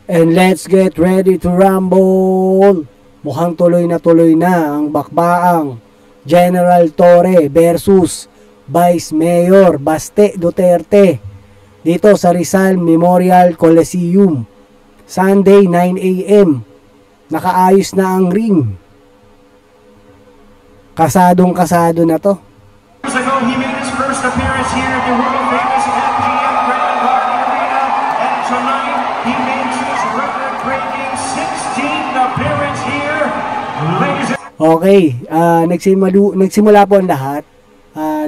And let's get ready to rumble! Mukhang tuloy na ang bakbaang General Torre versus Vice Mayor Baste Duterte dito sa Rizal Memorial Coliseum. Sunday 9 AM. Nakaayos na ang ring. Kasadong-kasado na to. He made his first appearance here at the world-famous MGM Grand Garden Arena, and tonight he makes his record-breaking 16th appearance here. Ladies and Okay, nagsimula po ang lahat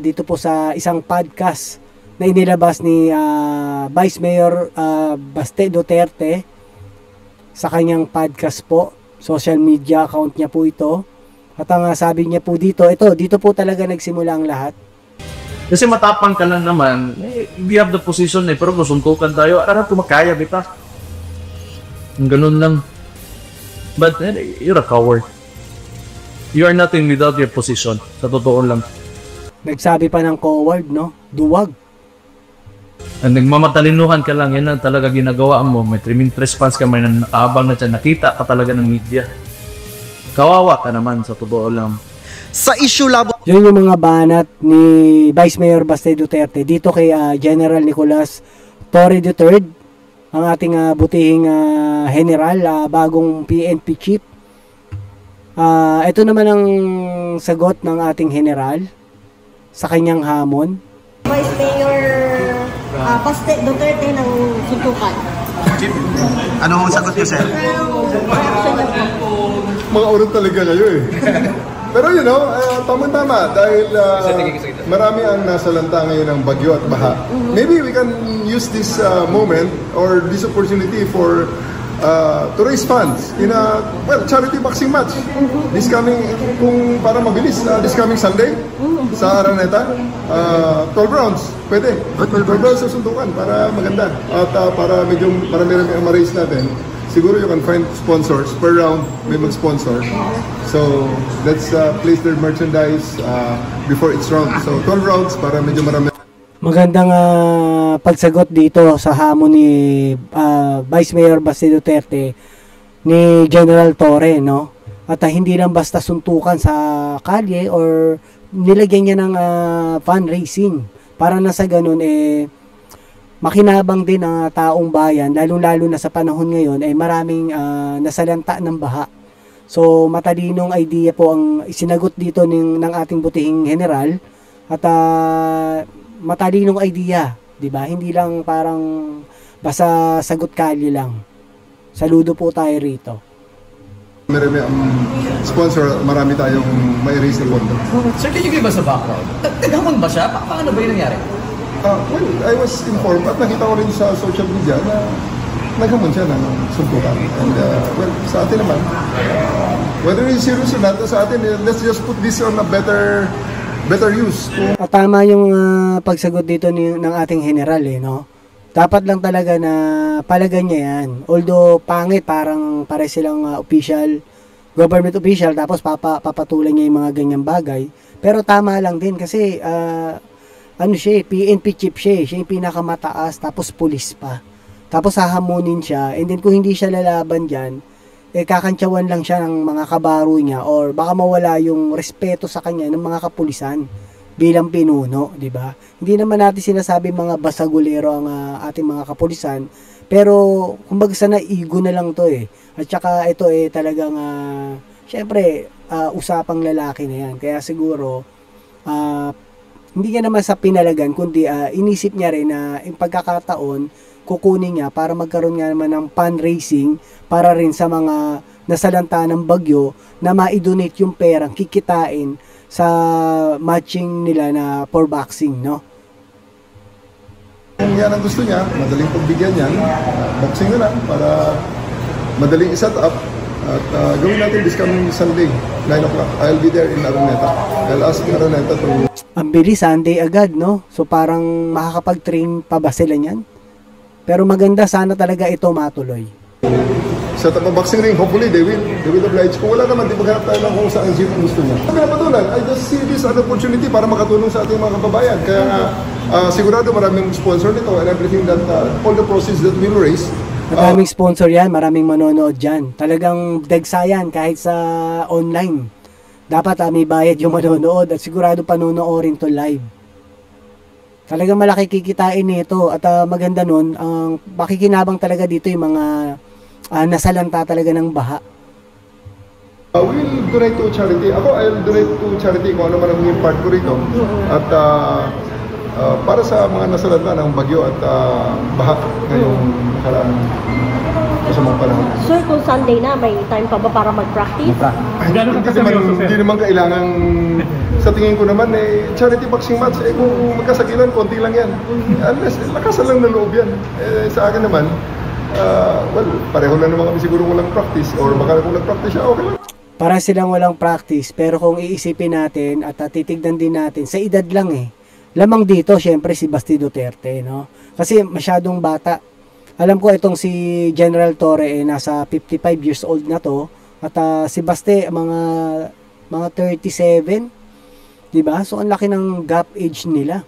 dito po sa isang podcast na inilabas ni Vice Mayor Baste Duterte sa kanyang podcast po, social media account niya po ito. At ang sabi niya po dito po talaga nagsimula ang lahat. Kasi matapang ka lang naman, we have the position pero kung suntukan tayo, arap kumakaya, bita. Ganun lang. But you're a coward. You are nothing without your position. Sa totoo lang. Nagsabi pa ng coward, no? Duwag. And nagmamatalinuhan ka lang, yan ang talaga ginagawa mo. May 3-minute response ka, may nakaabang na dyan, nakita ka talaga ng media. Kawawa ka naman, sa totoo lang. Sa issue labo. Yun yung mga banat ni Vice Mayor Baste Duterte dito kay General Nicolas Torre III, ang ating butihing general, bagong PNP chief. Ito naman ang sagot ng ating general sa kanyang hamon. Vice Mayor Baste Duterte ng suntukan. Anong sagot niyo, sir? Mga urot talaga kayo eh. Pero you know, tama-tama dahil marami ang nasalanta ngayon ng bagyo at baha. Maybe we can use this moment or this opportunity for to raise funds in a charity boxing match. This coming, kung para mabilis, this coming Sunday sa Araneta, 12 rounds, pwede. 12 rounds sa suntukan para maganda. At para medyo marami-rami ang ma-raise natin. Siguro you can find sponsors per round, may mag-sponsor. So let's place their merchandise before each round. So 12 rounds para medyo marami. Magandang pagsagot dito sa hamon ni Vice Mayor Baste Duterte ni General Torre, no? At hindi lang basta suntukan sa kalye or nilagyan niya ng fundraising para na sa ganun makinabang din ang taong bayan, lalong-lalo na sa panahon ngayon ay maraming nasalanta ng baha. So matalinong idea po ang isinagot dito ng ating butihing general at matalinong idea, 'di ba? Hindi lang parang basta sagot kalye lang. Saludo po tayo rito. Marami ang sponsor, marami tayong may raise na pondo. Sir, can you give us a background? Naghamon ba siya? Paano ba yung nangyari? Well, I was informed at nakita ko rin sa social media na naghamon siya ng suntukan. And well, sa atin naman, whether it's serious or not, sa atin, let's just put this on a better use. At tama yung pagsagot dito ng ating general, no? Dapat lang talaga na palagan niya yan. Although pangit, parang pare silang government official, tapos papatulan niya yung mga ganyang bagay. Pero tama lang din kasi PNP chief siya yung pinakamataas, tapos pulis pa. Tapos hahamunin siya, and then kung hindi siya lalaban dyan, kakantsawan lang siya ng mga kabaro niya or baka mawala yung respeto sa kanya ng mga kapulisan bilang pinuno, di ba? Hindi naman natin sinasabi mga basagulero ang ating mga kapulisan, pero kumbaga sana ego na lang to At saka ito talagang syempre usapang lalaki na yan. Kaya siguro hindi niya naman sa pinalagan kundi inisip niya rin na yung pagkakataon kukunin niya para magkaroon nga naman ng fundraising para rin sa mga nasalanta ng bagyo na ma-donate yung perang kikitain sa matching nila na for boxing, no? Kung yan ang gusto niya, madaling pagbigyan yan, boxing na lang para madaling i-set up at gawin natin this coming Sunday, 9 o'clock. I'll be there in Araneta. I'll ask Araneta to... Ang bilis, Sunday agad, no? So parang makakapag-train pa ba sila niyan? Pero maganda, sana talaga ito matuloy. Sa boxing ring, hopefully they will oblige. Kung wala naman, di maghanap tayo lang kung saan jeep ang gusto niya. Pinapatulan, I just see this as an opportunity para makatulong sa ating mga kababayan. Kaya sigurado maraming sponsor nito and everything that, all the proceeds that we'll raise Maraming sponsor yan, maraming manonood dyan. Talagang dagsayan kahit sa online. Dapat may bayad yung manonood at sigurado panonoorin to live. Talagang malaki kikitain nito at maganda nun, ang makikinabang talaga dito yung mga nasalanta talaga ng baha. We'll donate to charity. I'll donate to charity kung ano man ang yung part ko rito. At para sa mga nasalanta ng bagyo at baha ngayong nakaraan masamang panahon. Sir, kung Sunday na, may time pa ba para mag-practice? Hindi naman kailangan, sa tingin ko naman, charity boxing match, kung magkasakilan, konti lang yan. Unless, lakasan lang ng loob yan. Sa akin naman, pareho lang naman kami siguro walang practice, or baka kung nag-practice siya, okay lang. Para silang walang practice, pero kung iisipin natin at titignan din natin, sa edad lang lamang dito, syempre si Basti Duterte, no? Kasi masyadong bata. Alam ko itong si General Torre nasa 55 years old na to at si Basti mga 37, 'di ba? So ang laki ng gap age nila.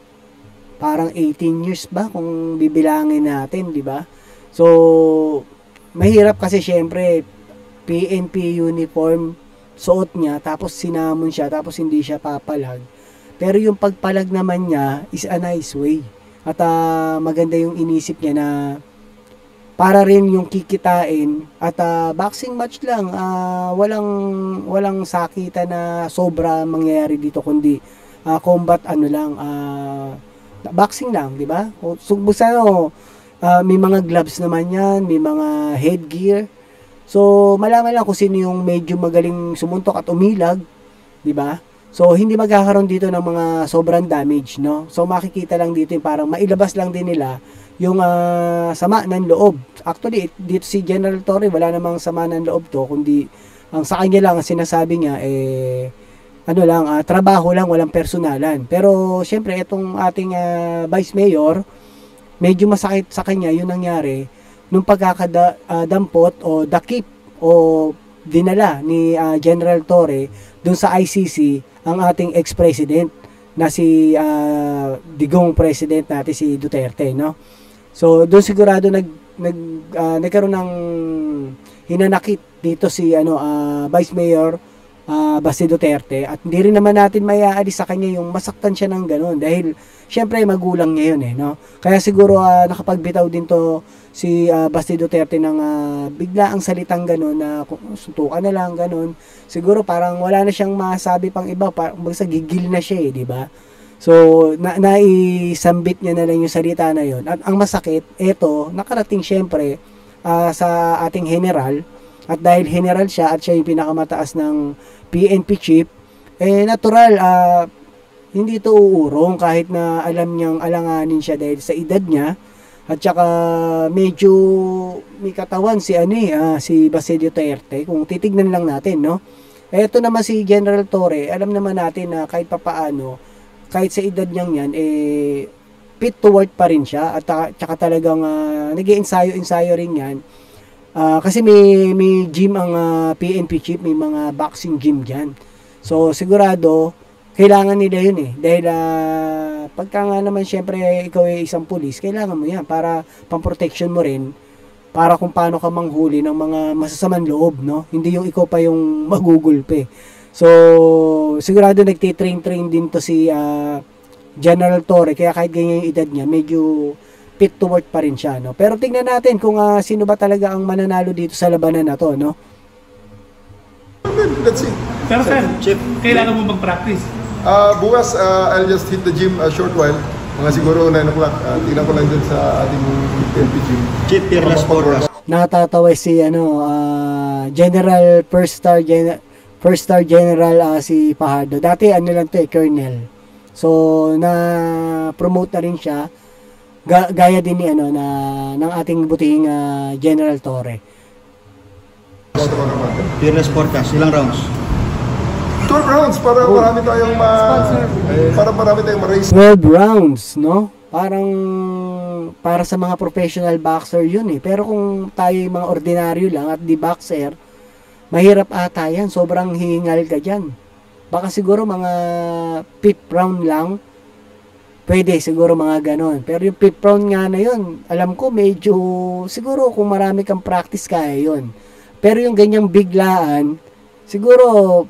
Parang 18 years ba kung bibilangin natin, 'di ba? So mahirap kasi syempre PNP uniform suot niya tapos sinamon siya tapos hindi siya papalag. Pero yung pagpalag naman niya is a nice way. At maganda yung inisip niya na para rin yung kikitain at boxing match lang, walang sakita na sobra mangyayari dito kundi combat boxing lang, di ba? So, may mga gloves naman yan, may mga headgear. So malaman lang kung sino yung medyo magaling sumuntok at umilag, di ba? So, hindi magkakaroon dito ng mga sobrang damage, no? So, makikita lang dito yung parang mailabas lang din nila yung sama ng loob. Actually, dito si General Torre, wala namang sama ng loob to, kundi ang sa kanya lang, ang sinasabi niya, trabaho lang, walang personalan. Pero, syempre, itong ating Vice Mayor, medyo masakit sa kanya yung nangyari nung pagkakadampot o dakip o dinala ni General Torre dun sa ICC ang ating ex-president na si digong president natin si Duterte, no? So doon sigurado nagkaroon ng hinanakit dito si Vice Mayor Basti Duterte at hindi rin naman natin maiaalis sa kanya yung masaktan siya ng gano'n dahil syempre magulang niya yun no? Kaya siguro nakapagbitaw din to si Basti Duterte ng bigla ang salitang gano'n na suntukan na lang gano'n. Siguro parang wala na siyang masabi pang iba, basta gigil na siya di ba? So naisambit niya na lang yung salita na yun. At ang masakit, eto, nakarating syempre sa ating general. At dahil general siya at siya yung pinakamataas ng PNP chief, natural, hindi ito uurong kahit na alam niyang alanganin siya dahil sa edad niya. At saka medyo may katawan si Basti Duterte, kung titignan lang natin, no? Ito naman si General Torre, alam naman natin na kahit papaano, kahit sa edad niyang yan, fit to work pa rin siya at saka talagang nag-i-ensayo rin yan. Kasi may gym ang PNP chief, may mga boxing gym dyan. So sigurado kailangan nila yun dahil pagka nga naman syempre ikaw ay isang pulis, kailangan mo yan para pang-protection mo rin, para kung paano ka manghuli ng mga masasamang loob, no? Hindi yung ikaw pa yung magugulpe. So sigurado nagtitrain din to si General Torre, kaya kahit ganyan yung edad niya, medyo fit to work pa rin siya, no? Pero tingnan natin kung sino ba talaga ang mananalo dito sa labanan na to, no? Let's see. Pero sir, kailangan mo mag-practice. Bukas, I'll just hit the gym a short while. Mga siguro 9 o'clock. Tingnan ko lang dyan sa ating PNP gym. Chief Fearless Forecast. Nakatatawa si General First Star General si Fajardo. Dati lang to Colonel. So na-promote na rin siya. Gaya din ni ng ating butihing General Torre. Fearless Forecast, ilang rounds? 12 rounds para marami tayong ma-race. 12 rounds, no? Parang para sa mga professional boxer yun Pero kung tayo mga ordinaryo lang at di boxer, mahirap ata yan. Sobrang hingal ka dyan. Baka siguro mga 5th round lang. pwede siguro mga ganon. Pero yung pit round nga na yun, alam ko medyo, siguro kung marami kang practice kaya yun. Pero yung ganyang biglaan, siguro,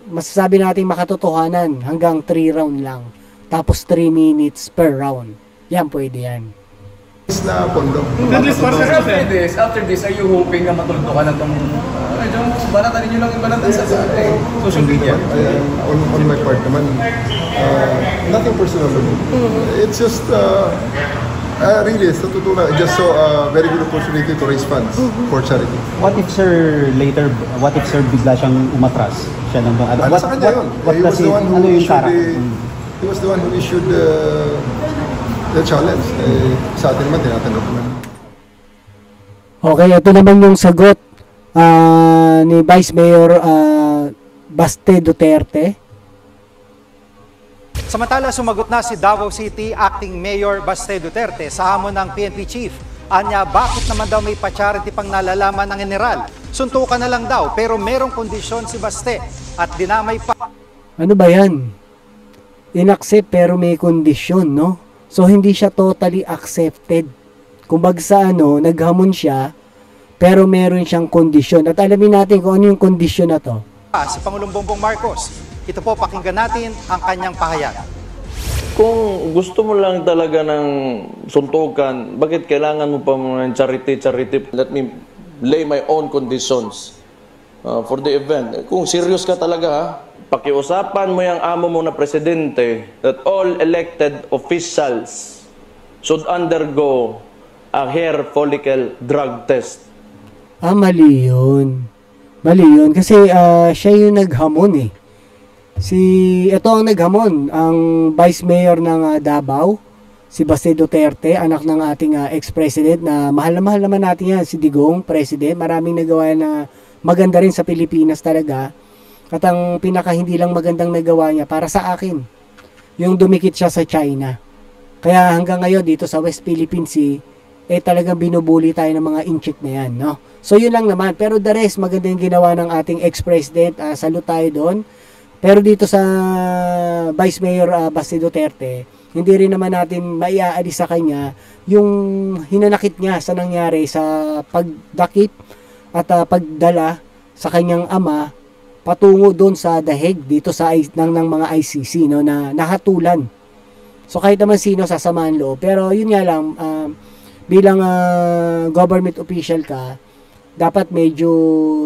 masasabi natin makatotohanan hanggang 3 round lang. Tapos 3 minutes per round. Yan, pwede yan. Na pondo. After this, are you hoping na matuldo ka na itong medyo banatan ninyo lang yung banatan sa social media? On my part naman, nothing personal. It's just, really, sa totoo na, just so very good opportunity to raise funds for charity. What if sir bigla siyang umatras? Siya nandun. Sa kanya yun. He was the one who issued the challenge. Sa atin naman, tinatanggap naman. Okay, ito naman yung sagot ni Vice Mayor Baste Duterte. Samantala, sumagot na si Davao City Acting Mayor Baste Duterte sa hamon ng PNP Chief. Anya, bakit naman daw may pa-charity pang nalalaman ng general? Suntukan na lang daw, pero merong kondisyon si Baste at dinamay pa. Ano ba yan? In-accept pero may kondisyon, no? So, hindi siya totally accepted. Kumbaga sa naghamon siya, pero meron siyang kondisyon. At alamin natin kung ano yung kondisyon na to. Si Pangulong Bongbong Marcos. Ito po, pakinggan natin ang kanyang pahayag. Kung gusto mo lang talaga ng suntukan, bakit kailangan mo pa ng charity? Let me lay my own conditions for the event. Kung serious ka talaga, pakiusapan mo yung amo mo na presidente that all elected officials should undergo a hair follicle drug test. Mali yun. Mali yun. Kasi siya yung naghamon eh. Ito ang naghamon, ang Vice Mayor ng Davao, si Baste Duterte, anak ng ating ex-president na mahal naman natin yan, si Digong, president. Maraming nagawa na maganda rin sa Pilipinas talaga. At ang pinaka hindi lang magandang nagawa niya para sa akin, yung dumikit siya sa China. Kaya hanggang ngayon dito sa West Philippine Sea, talagang binubuli tayo ng mga inchik na yan, no? So yun lang naman. Pero the rest, maganda yung ginawa ng ating ex-president. Salute tayo doon. Pero dito sa Vice Mayor Baste Duterte, hindi rin naman natin maiaalis sa kanya yung hinanakit niya sa nangyari sa pagdakip at pagdala sa kanyang ama patungo doon sa The Hague dito sa ng mga ICC, no, na nahatulan. So kahit naman sino sasamaan loob, pero yun nga lang, bilang government official ka, dapat medyo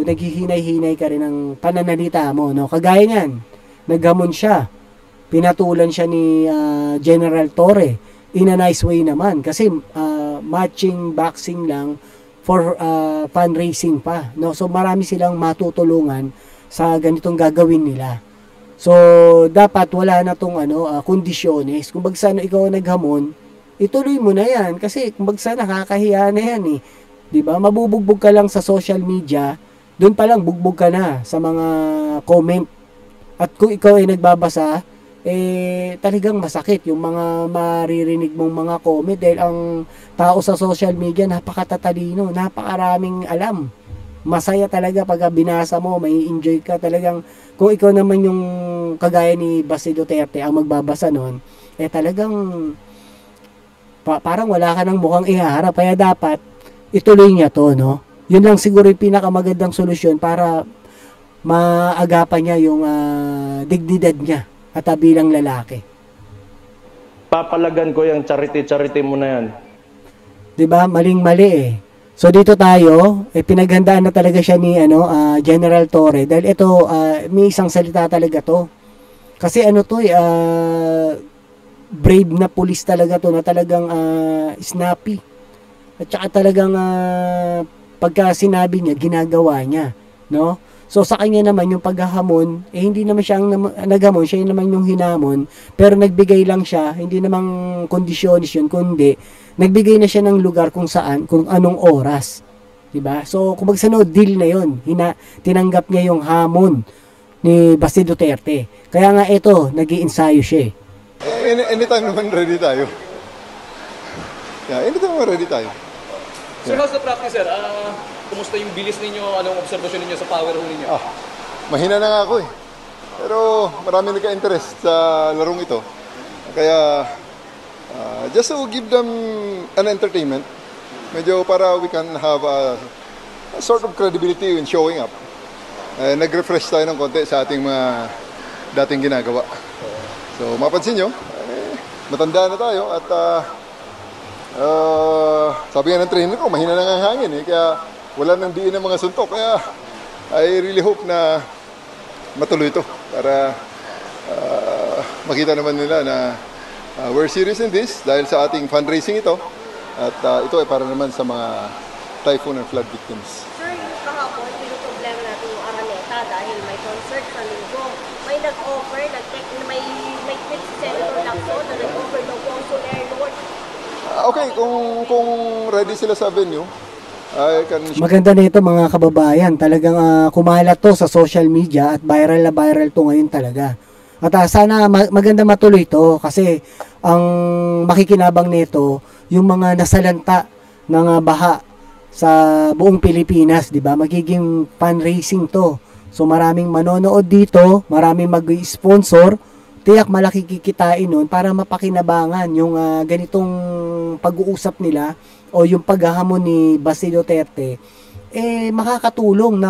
naghihinay-hinay ka rin ng pananalita mo, no? Kagaya niyan, naghamon siya, pinatulan siya ni General Torre in a nice way naman kasi matching boxing lang for fundraising pa, no? So marami silang matutulungan sa ganitong gagawin nila. So dapat wala na tong kondisyones. Kung bagsa ikaw naghamon, ituloy mo na yan kasi kung bagsa nakakahiya na yan eh. 'Di ba? Mabubugbog ka lang sa social media, doon pa lang bugbog ka na sa mga comment. At kung ikaw ay nagbabasa, talagang masakit yung mga maririnig mong mga comment dahil ang tao sa social media napakatatalino, napakaraming alam. Masaya talaga pag binasa mo, may enjoy ka talagang. Kung ikaw naman yung kagaya ni Baste Duterte ang magbabasa noon, talagang parang wala ka ng mukhang ihaharap. Kaya dapat ituloy niya to, no? Yun lang siguro yung pinakamagandang solusyon para maagapan niya yung dignidad niya at bilang lalaki. Papalagan ko yung charity mo na yan. 'Di ba? Maling-mali eh. So dito tayo, pinaghandaan na talaga siya ni General Torre dahil ito may isang salita talaga to. Kasi brave na pulis talaga to na talagang snappy. At saka talagang pagka sinabi niya, ginagawa niya, no? So sa kanya naman yung paghahamon, hindi naman siya ang naghamon, siya naman yung hinamon, pero nagbigay lang siya, hindi namang kondisyonis yun, kundi nagbigay na siya ng lugar kung saan, kung anong oras. Diba? So kung deal na yun, tinanggap niya yung hamon ni Baste Duterte. Kaya nga ito, nag-iinsayo siya. Anytime naman ready tayo. Yeah, anytime naman ready tayo. So how's the practice, sir? Kumusta yung bilis ninyo? Anong obserbasyon ninyo sa power hole ninyo? Mahina na nga ako eh. Pero marami nagka-interest sa larong ito. Kaya, just to give them an entertainment, medyo para we can have a sort of credibility in showing up. Nag-refresh tayo ng konti sa ating mga dating ginagawa. So, mapansin nyo, matanda na tayo at sabi nga ng trainer ko, mahina na ang hangin kaya wala nang diin ng mga suntok. Kaya I really hope na matuloy ito para makita naman nila na we're serious in this dahil sa ating fundraising ito at ito ay para naman sa mga typhoon and flood victims. Sir, yung kahapon, problema natin yung Araneta dahil may concert sa linggo. May nag-offer, may tweet si Senator Lacson na nag-offer daw po ang Soler Lord. Okay, kung ready sila sa venue, maganda na ito mga kababayan. Talagang kumalat to sa social media at viral na viral to ngayon talaga. At sana maganda matuloy to kasi ang makikinabang nito yung mga nasalanta ng baha sa buong Pilipinas, di ba? Magiging fundraising to. So maraming manonood dito, maraming mag-sponsor, tiyak malaki kikitain nun para mapakinabangan yung ganitong pag-uusap nila o yung paghahamon ni Baste Duterte makakatulong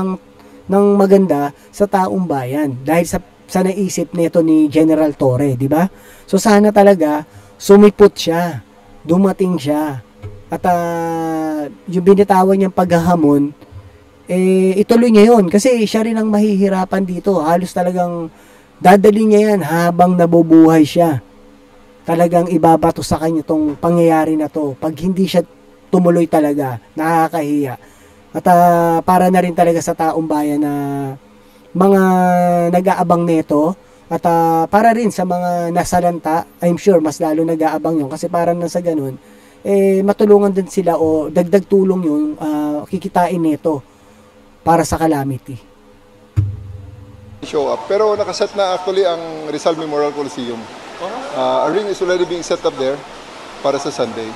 ng maganda sa taong bayan dahil sa naisip nito ni General Torre, di ba? So sana talaga sumipot siya, dumating siya at yung binitawan niyang paghahamon ituloy niya yun kasi siya rin ang mahihirapan dito. Halos talagang dadali niya yan habang nabubuhay siya. Talagang ibabato sa kanya itong pangyayari na to. Pag hindi siya tumuloy talaga, nakakahiya. At para na rin talaga sa taong bayan na mga nag-aabang nito at para rin sa mga nasalanta, I'm sure mas lalo nag-aabang yun kasi parang nasa ganun, matulungan din sila o dagdag tulong yung kikitain nito para sa calamity. Show up. Pero nakaset na actually ang Rizal Memorial Coliseum. A ring is already being set up there para sa Sunday.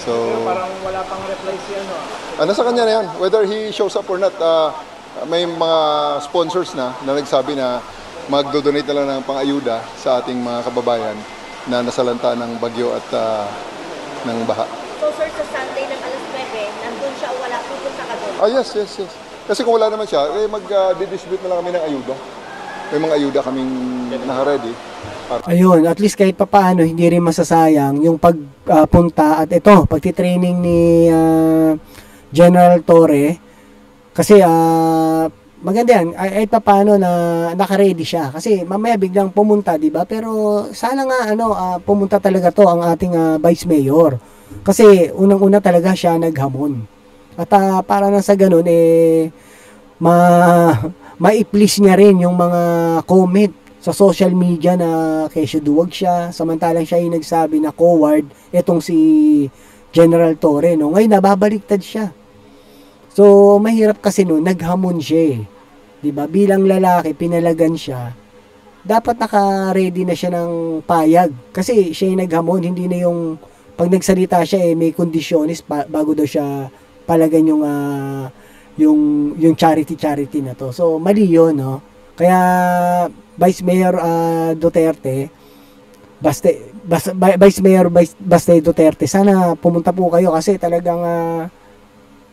So, pero parang wala pang reply si nasa kanya na yan. Whether he shows up or not, may mga sponsors na nagsabi na magdo-donate na lang ng pang-ayuda sa ating mga kababayan na nasalanta ng bagyo at ng baha. So sir, sa Sunday ng alas 9, nandun siya o wala pupunta ka doon? Yes. Kasi kung wala naman siya, mag-distribute na lang kami ng ayuda. May mga ayuda kaming naka-ready. Ayun, at least kahit papaano, hindi rin masasayang yung pagpunta at ito, pagtitraining ni General Torre. Kasi maganda yan, kahit papaano na naka-ready siya. Kasi mamaya biglang pumunta, di ba? Pero sana nga pumunta talaga to ang ating Vice Mayor. Kasi unang-una talaga siya naghamon. At para na sa ganun, ma-please niya rin yung mga comment sa social media na kesyo duwag siya. Samantalang siya yung nagsabi na coward, etong si General Torre. No? Ngayon, nababaliktad siya. So, mahirap kasi no, naghamon siya. Diba? Bilang lalaki, pinalagan siya. Dapat naka-ready na siya ng payag. Kasi siya yung naghamon, hindi na yung pag nagsalita siya, may kondisyonis bago daw siya palagan yung charity na to. So, mali yun, no? Kaya, Vice Mayor Duterte, Vice Mayor Baste Duterte, sana pumunta po kayo kasi talagang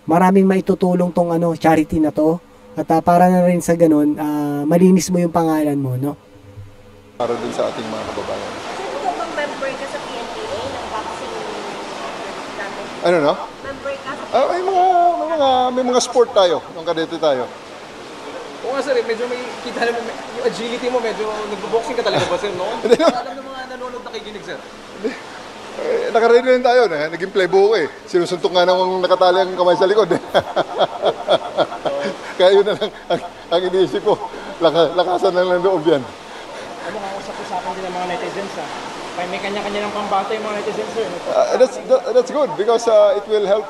maraming maitutulong tong charity na to. At para na rin sa ganun, malinis mo yung pangalan mo, no? Para din sa ating mga kababayan. Sino bang member ka sa PNPA ng boxing dati? Ano no? Member ka sa may mga sport tayo, nung kadete tayo. Oo nga sir, medyo may kita naman, yung agility mo, medyo nagbo-boxing ka talaga ba sir, no? Alam ng mga nanonood na kikinig sir. Nakaready rin tayo, naging playbook Sinusuntok nga nang nakatali ang kamay sa likod. Kaya yun na lang ang iniisip ko. Lakasan lang ng loob yan. Ano nga, usap-usapan din ng mga netizens may kanya-kanya ng pambata yung mga netizens sir. That's good because it will help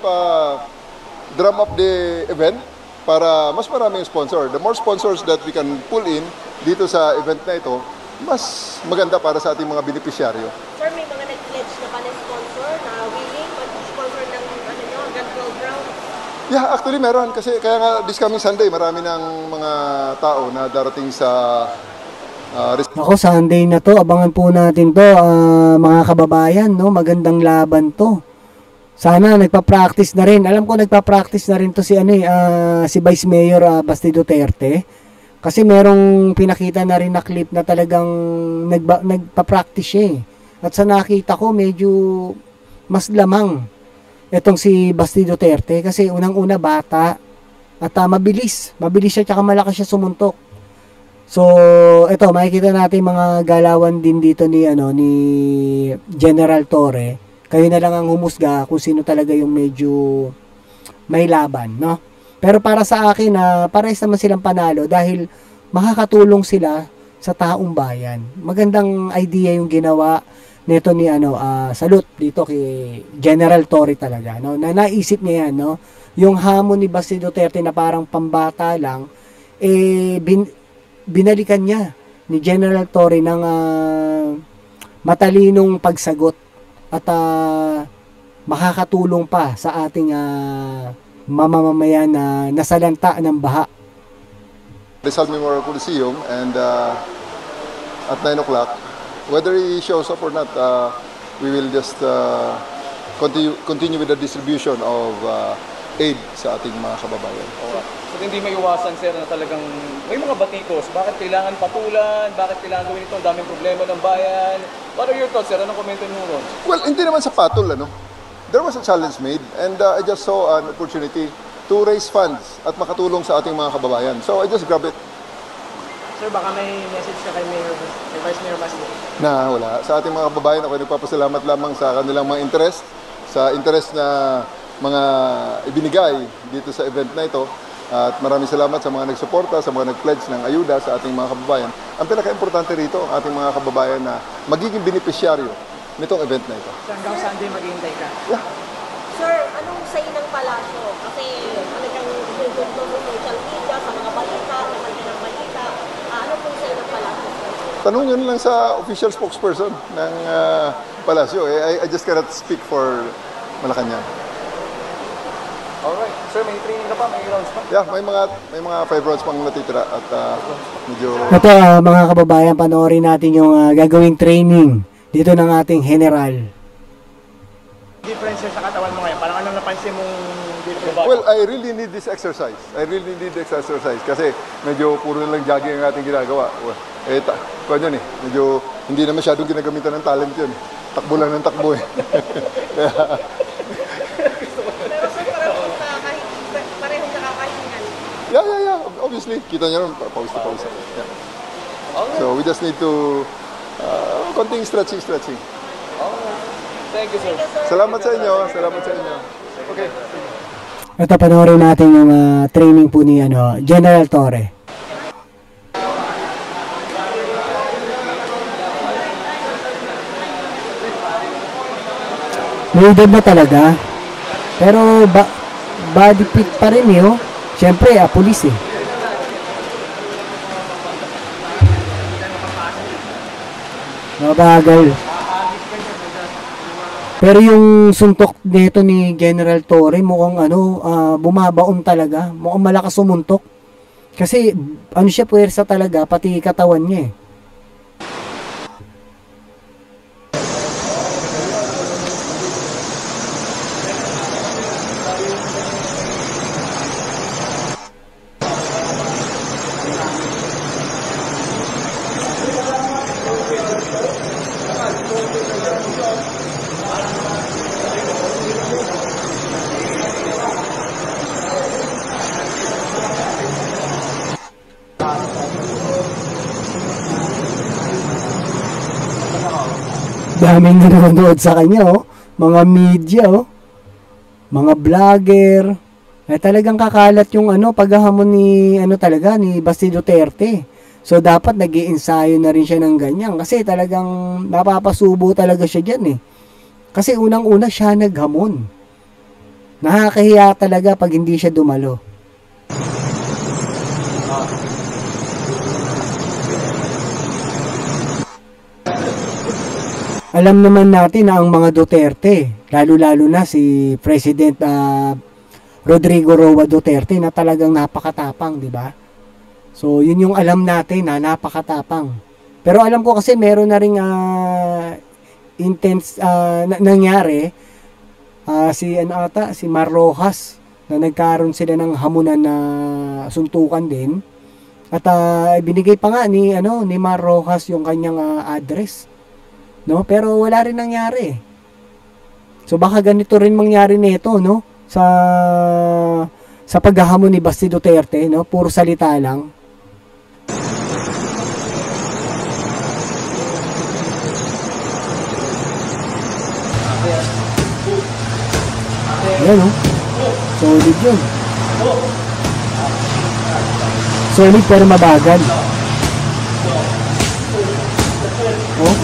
drum up the event para mas maraming sponsor. The more sponsors that we can pull in dito sa event na ito, mas maganda para sa ating mga beneficiaryo. Sir, may mga nag-pledge na pa ng sponsor na willing mag-sponsor ng Gun Ground? Yeah, actually meron. Kasi kaya nga this coming Sunday, marami ng mga tao na darating sa Ako, Sunday na to, abangan po natin to, mga kababayan, no? Magandang laban to. Sana nagpa-practice na rin. Alam ko nagpa-practice na rin to si si Vice Mayor Basti Duterte. Kasi merong pinakita na rin na clip na talagang nagpa-practice siya eh. At sa nakita ko, medyo mas lamang itong si Basti Duterte kasi unang-una bata at mabilis siya tsaka malakas siya sumuntok. So, ito makikita natin mga galawan din dito ni ni General Torre. Kayo na lang ang humusga kung sino talaga yung medyo may laban, no? Pero para sa akin, parehas naman silang panalo dahil makakatulong sila sa taong bayan. Magandang idea yung ginawa nito ni salute dito kay General Torre talaga, no? Na naisip niya yan, no? Yung hamon ni Basti Duterte na parang pambata lang, binalikan niya ni General Torre ng matalinong pagsagot at makakatulong pa sa ating mamamayan na nasalanta ng baha. Rizal Memorial Coliseum, and at 9 o'clock, whether he shows up or not, we will just continue with the distribution of aid sa ating mga kababayan. So hindi maiwasan, sir, na talagang may mga batikos. Bakit kailangan patulan? Bakit kailangan gawin ito? Ang daming problema ng bayan. What are your thoughts, sir? Anong komento niyo ron? Well, hindi naman sa patol, There was a challenge made, and I just saw an opportunity to raise funds at makatulong sa ating mga kababayan. So I just grab it. Sir, baka may message ka kay Vice Mayor Basti? Wala. Sa ating mga kababayan, ako nagpapasalamat lamang sa kanilang mga interest, sa interest na mga ibinigay dito sa event na ito. At maraming salamat sa mga nagsuporta, sa mga nag-pledge ng ayuda sa ating mga kababayan. Ang pinaka-importante rito, ang ating mga kababayan na magiging beneficiaryo nitong event na ito. Hanggang Sunday maghihintay ka? Yeah. Sir, anong say ng palasyo? Kasi talagang tungkol sa social media, sa mga balita, sa ng balita. Ano pong say ng palasyo? Tanungin lang sa official spokesperson ng palasyo. I just cannot speak for Malacanang. Alright. Sir, may training ka pa? May rounds pa? Yeah, may mga 5 rounds pang natitira at medyo... Ito, mga kababayan, panoorin natin yung gagawing training dito ng ating general. Difference sa katawan mo ngayon, parang anong napansin mong difference? Well, I really need this exercise. Kasi medyo puro na lang jogging ang ating ginagawa. Kung yan medyo hindi na masyadong ginagamitan ng talent yun. Takbo lang ng takbo eh. Yeah. Obviously, kita nyo rin, pause to pause. Yeah. So we just need to konting stretching. Thank you, sir. Salamat sa inyo. Okay. Ito, panoorin natin yung training po ni General Torre. May edad na talaga. Pero body fit pa rin Siyempre, pulis Mabagal. Pero yung suntok dito ni General Torre, mukhang bumabaon talaga. Mukhang malakas sumuntok. Kasi, siya, puwersa talaga, pati katawan niya Daming nanonood sa kanya, mga media, mga vlogger. Talagang kakalat yung paghahamon ni ni Basti Duterte. So dapat nag-iensayo na rin siya ng ganyan kasi talagang napapasubo talaga siya diyan Kasi unang-una siya naghamon. Nakakahiya talaga pag hindi siya dumalo. Alam naman natin na ang mga Duterte, lalo-lalo na si President Rodrigo Roa Duterte na talagang napakatapang, di ba? So, yun yung alam natin na napakatapang. Pero alam ko kasi meron na ring intense nangyari si Mar Rojas na nagkaroon sila ng hamunan na suntukan din. At binigay pa nga ni Mar Rojas yung kanyang address. No? Pero wala rin nangyari. So baka ganito rin mangyari nito, no? Sa paghahamon ni Basti Duterte, no? Puro salita lang. Ayan, no? Solid yun. Solid pero mabagal. Oh.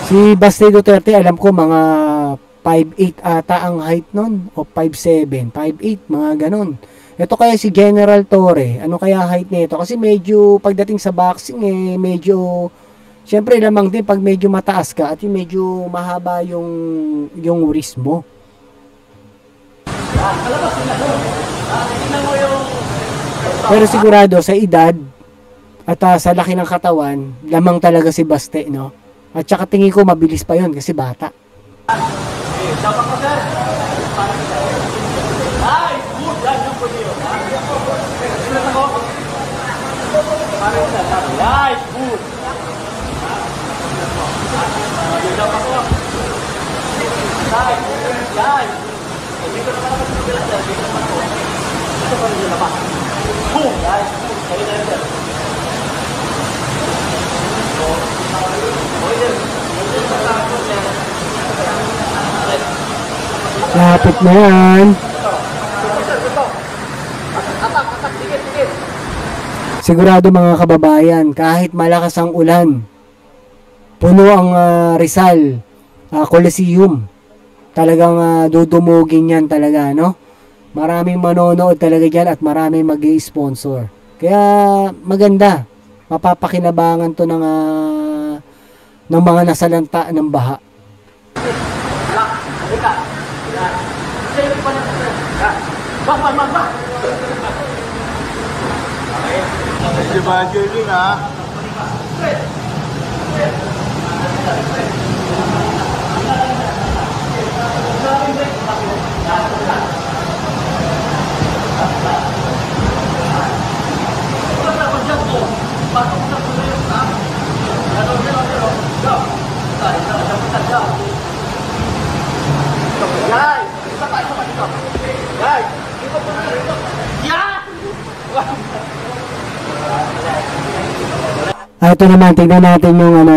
Si Basti Duterte, alam ko mga 5'8 ata ang height nun, o 5'7, 5'8, mga ganon. Ito kaya si General Torre, ano kaya height nito? Kasi medyo pagdating sa boxing medyo syempre lamang din pag medyo mataas ka at medyo mahaba yung wrist mo. Pero sigurado sa edad at sa laki ng katawan, lamang talaga si Basti, no? At saka tingin ko mabilis pa yon kasi bata. Lapit na yan. Sigurado mga kababayan, kahit malakas ang ulan, puno ang Rizal Coliseum, talagang dudumugin yan talaga, no? Maraming manonood talaga dyan at maraming mag-i-sponsor. Kaya maganda, mapapakinabangan to ng mga nasalanta ng baha. Diba, Jerling, ha? Ito naman, tingnan natin yung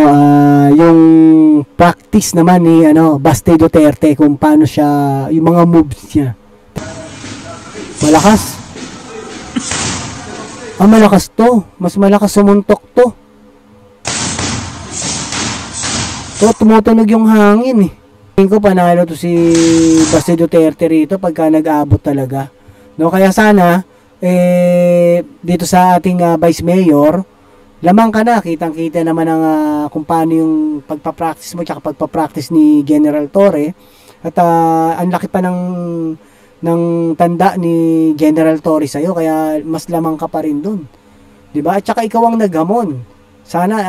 yung practice naman ni Basti Duterte, kung paano siya, yung mga moves niya. Malakas. Malakas to. Mas malakas sumuntok to. Tumutunog yung hangin eh. Tingin ko panalo to si Basti Duterte rito pagka nag-aabot talaga. No, kaya sana dito sa ating Vice Mayor, lamang ka na, kitang-kita naman ang kung paano yung pagpapractice mo tsaka pagpapractice ni General Torre. At ang laki pa ng tanda ni General Torre sa'yo, kaya mas lamang ka pa rin dun. Diba? At saka ikaw ang naghamon. Sana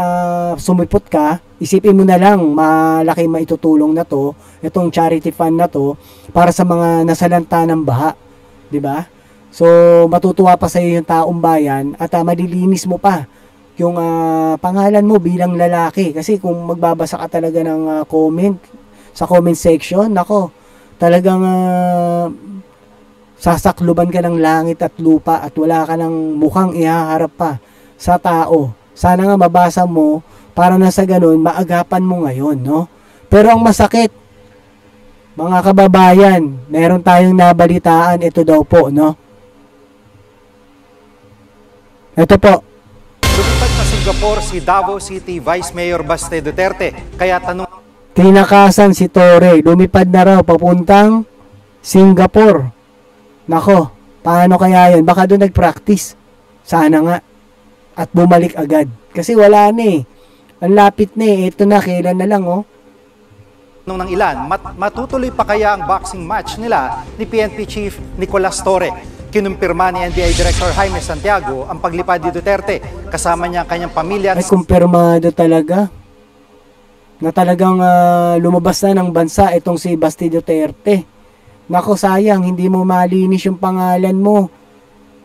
sumipot ka, isipin mo na lang, malaki maitutulong na to, itong charity fund na to, para sa mga nasalanta ng baha. Diba? So, matutuwa pa sa'yo yung taong bayan at malilinis mo pa yung pangalan mo bilang lalaki. Kasi kung magbabasa ka talaga ng comment sa comment section, nako, talagang sasakluban ka ng langit at lupa at wala ka ng mukhang ihaharap pa sa tao. Sana nga mabasa mo para na sa ganun maagapan mo ngayon, no? Pero ang masakit, mga kababayan, meron tayong nabalitaan, ito daw po, no? Ito po. Lumipad sa Singapore si Davao City Vice Mayor Basti Duterte. Kaya tanong... Tinakasan si Torre. Lumipad na raw papuntang Singapore. Nako, paano kaya yan? Baka doon nag-practice. Sana nga. At bumalik agad. Kasi wala na eh. Ang lapit na eh. Ito na, kailan na lang oh. Ng ilan, matutuloy pa kaya ang boxing match nila ni PNP Chief Nicolas Torre? Kinumpirma ni NBI Director Jaime Santiago ang paglipad ni Duterte kasama niya ang kanyang pamilya. Ay, kumpirmado talaga na talagang lumabas na ng bansa itong si Basti Duterte. Nako, sayang, hindi mo malinis yung pangalan mo.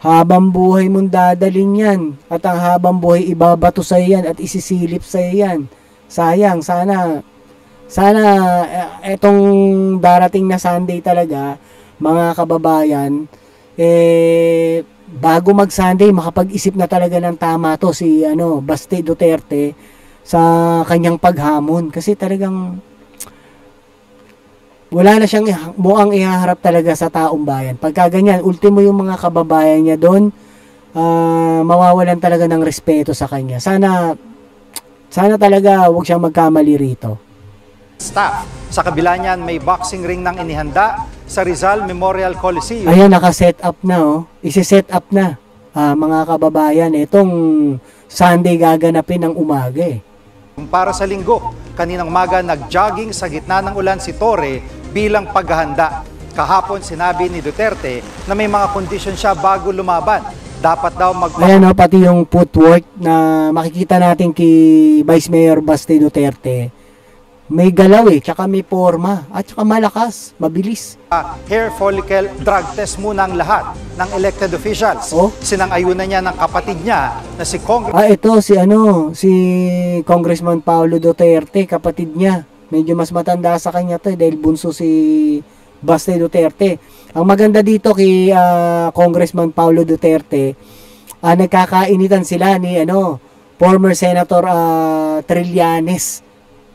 Habang buhay mong dadalhin yan. At ang habang buhay ibabato sa yan at isisilip sa yan. Sayang, sana itong darating na Sunday talaga, mga kababayan, bago mag-Sunday, makapag-isip na talaga ng tama to si Basti Duterte sa kanyang paghamon. Kasi talagang wala na siyang mukhang ihaharap talaga sa taong bayan. Pagka ganyan, ultimo yung mga kababayan niya doon, mawawalan talaga ng respeto sa kanya. Sana talaga huwag siyang magkamali rito. Staff. Sa kabila niyan, may boxing ring nang inihanda sa Rizal Memorial Coliseum. Ayan, naka-set up na, oh. Isi-set up na, mga kababayan. Itong Sunday gaganapin ng umaga, eh. Para sa linggo, kaninang umaga nag-jogging sa gitna ng ulan si Torre bilang paghahanda. Kahapon sinabi ni Duterte na may mga kondisyon siya bago lumaban. Dapat daw Ayan, oh, pati yung footwork na makikita natin kay Vice Mayor Basti Duterte. May galaw, eh, tsaka may forma, at tsaka malakas, mabilis. Hair follicle drug test muna ang lahat ng elected officials. Sinang-ayunan niya ng kapatid niya na si si Congressman Paulo Duterte, kapatid niya. Medyo mas matanda sa kanya to, dahil bunso si Basti Duterte. Ang maganda dito kay Congressman Paulo Duterte, nagkakainitan sila ni former Senator Trillanes,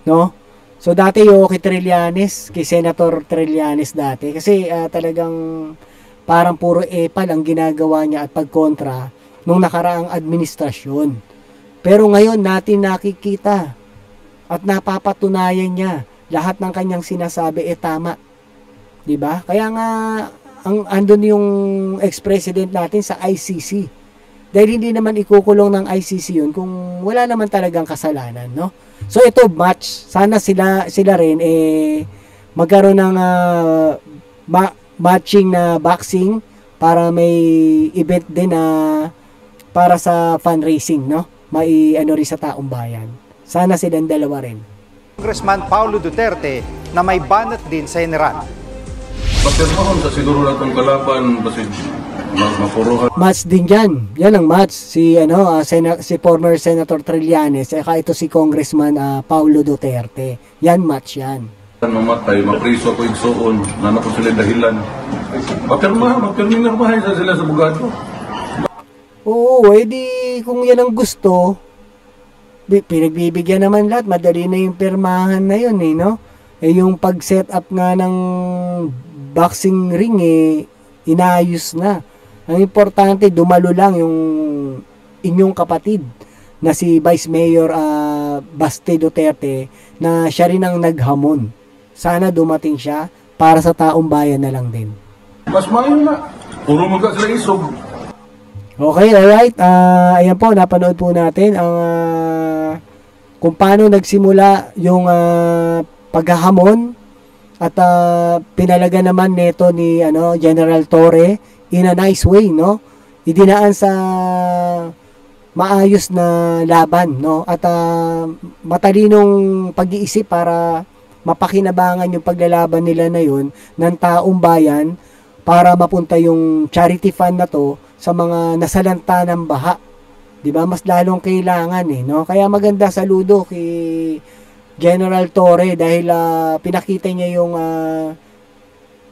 no? So dati kay Trillanes, kay Senator Trillanes dati, kasi talagang parang puro epal ang ginagawa niya at pagkontra nung nakaraang administrasyon. Pero ngayon natin nakikita at napapatunayan niya lahat ng kanyang sinasabi tama. 'Di ba? Kaya nga andun yung ex-president natin sa ICC. Dahil hindi naman ikukulong ng ICC yun kung wala naman talagang kasalanan, no? So ito match, sana sila rin magkaroon ng matching na boxing para may event din na para sa fundraising, no? May rin sa taong bayan. Sana silang dalawa rin. Congressman Paulo Duterte na may banat din sa general. Papirmahon sa siguro na itong kalaban kasi mapuruhan. Match din yan. Yan ang match. Si former Senator Trillanes, ito si Congressman Paulo Duterte. Yan match yan. Mamatay, mapriso ko igsuon, na ko sila dahilan. Mapirminarmahay sa sila sa bugado. Oo, edi kung yan ang gusto, pinagbibigyan naman lahat. Madali na yung pirmahan na yun, no? Yung pag-set up nga ng boxing ring, inayos na. Ang importante, dumalo lang yung inyong kapatid na si Vice Mayor Basti Duterte na siya rin ang naghamon. Sana dumating siya para sa taong bayan na lang din. Mas mayo na. Puro mga sila isog. Okay, alright. Ayan po, napanood po natin ang kung paano nagsimula yung paghahamon at pinalaga naman nito ni General Torre in a nice way, no? Idinaan sa maayos na laban, no? At matalinong pag-iisip para mapakinabangan yung paglalaban nila na yun ng taong bayan para mapunta yung charity fund na to sa mga nasalanta ng baha. 'Di ba? Mas lalong kailangan, no? Kaya maganda, saludo kay General Torre dahil pinakita niya yung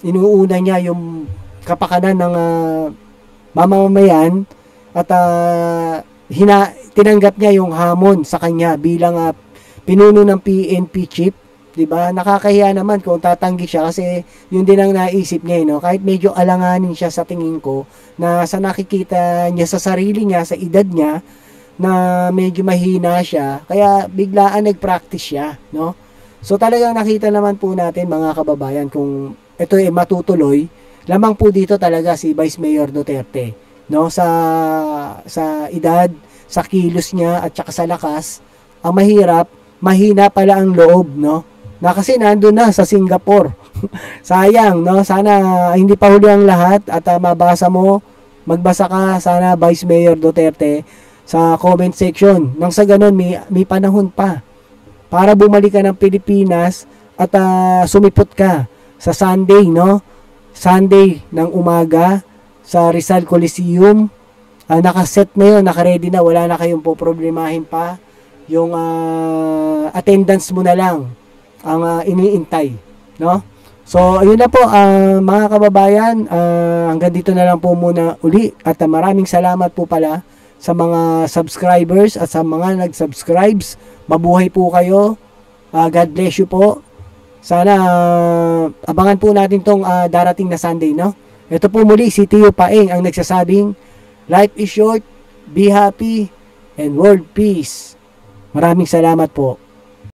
inuuna niya yung kapakanan ng mamamayan at tinanggap niya yung hamon sa kanya bilang pinuno ng PNP chief, 'di ba? Nakakahiya naman kung tatanggi siya kasi yun din ang naisip niya, no? Kahit medyo alanganin siya sa tingin ko na sa nakikita niya sa sarili niya, sa edad niya na medyo mahina siya, kaya biglaan nag-practice siya, no? So talagang nakita naman po natin, mga kababayan, kung ito matutuloy. Lamang po dito talaga si Vice Mayor Duterte, no? Sa edad, sa kilos niya at saka sa lakas. Ang mahina pala ang loob, no? Na kasi nandun na sa Singapore. Sayang, no? Sana hindi pa huli ang lahat at magbasa ka sana Vice Mayor Duterte sa comment section. Nang sa ganun, may panahon pa para bumalik ka ng Pilipinas at sumipot ka sa Sunday, no? Sunday ng umaga sa Rizal Coliseum. Nakaset na yun, nakaready na, wala na kayong poproblemahin pa. Yung attendance mo na lang ang iniintay, no? So, ayun na po, mga kababayan, hanggang dito na lang po muna uli at maraming salamat po pala sa mga subscribers at sa mga nag-subscribes. Mabuhay po kayo. God bless you po. Sana abangan po natin tong darating na Sunday, no? Ito po muli si Tio Paeng ang nagsasabing, life is short, be happy, and world peace. Maraming salamat po.